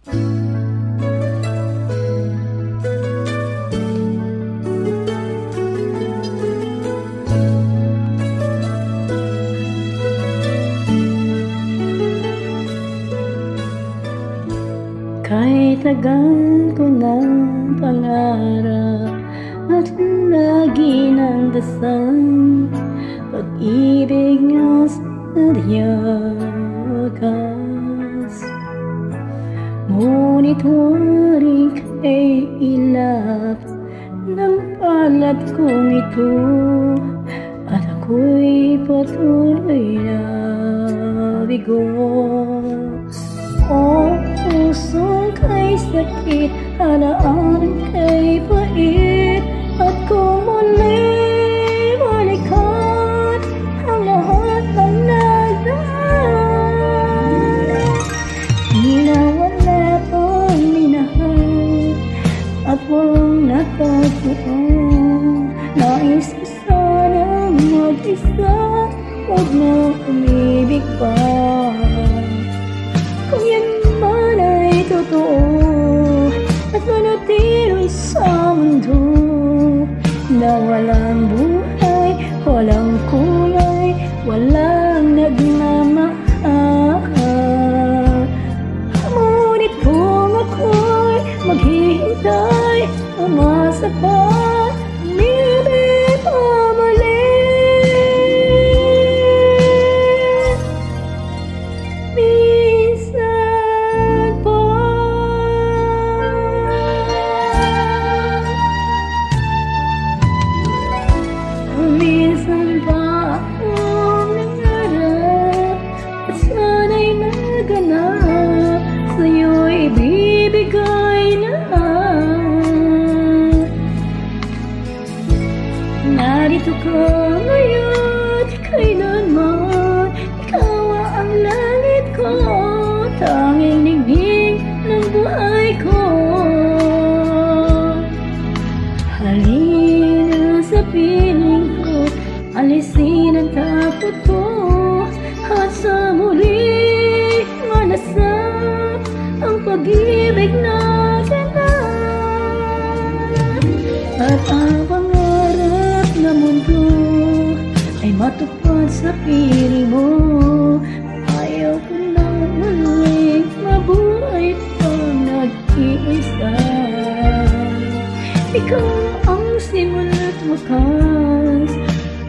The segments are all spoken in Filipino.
Kahit tagal ko ng pangarap at lagi ng dasal, pag-ibig niya sadyakas. Ngunit waring kay ilap ng palad kong ito, at ako'y patuloy na bigo. O pusong kay sakit, halaan kay pait, at kung muli'y balikan ang lahat ng nagdaan. Minawala pang minahal at walang natagpuan. Nais ko sanang mag-isa, huwag na umibig pa. Kung yan man ay totoo at manatili sa mundo na walang buhay, walang kulay, walang nagmamahal. Ngunit kung ako'y maghihintay, umasa pa, umibig pa muli. Minsan pa akong nangarap at sana'y maganap, sa'yo'y ibibigay lahat. Narito ka ngayon, kailanman ikaw ang langit ko, tanging ningning ng buhay ko. Halina sa piling ko, alisin ang takot ko, at sa muli manasap ang pag-ibig natin na. At ang pangarap na mundo ay matupad sa piling mo. Ayaw ko na muling mabuhay pang nag-iisa. Ikaw ang simula't wakas,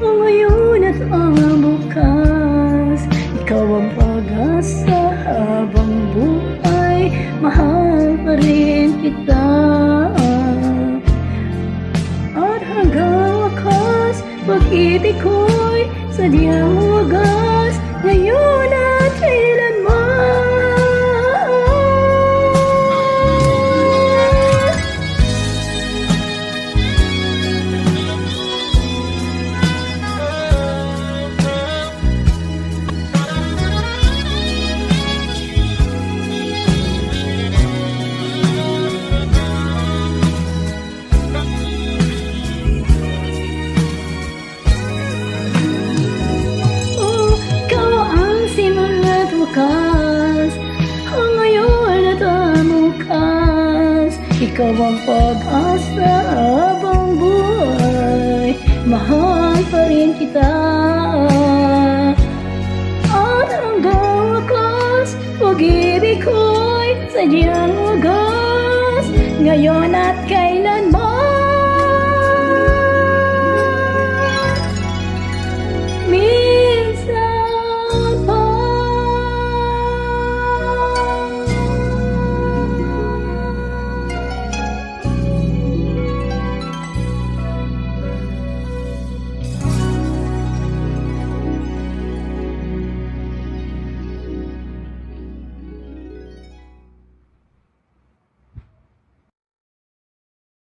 ang ngayon at ang bukas. Ikaw ang pag-asa habang buhay, mahal pa rin kita. At hanggang wakas, pag-ibig ko'y sadyang wagas, ngayon at kailanman. Ang ngayon at ang bukas, ikaw ang pag-asa habang buhay, mahal pa rin kita. At hanggang wakas, pag-ibig ko'y sadyang wagas, ngayon at kailan.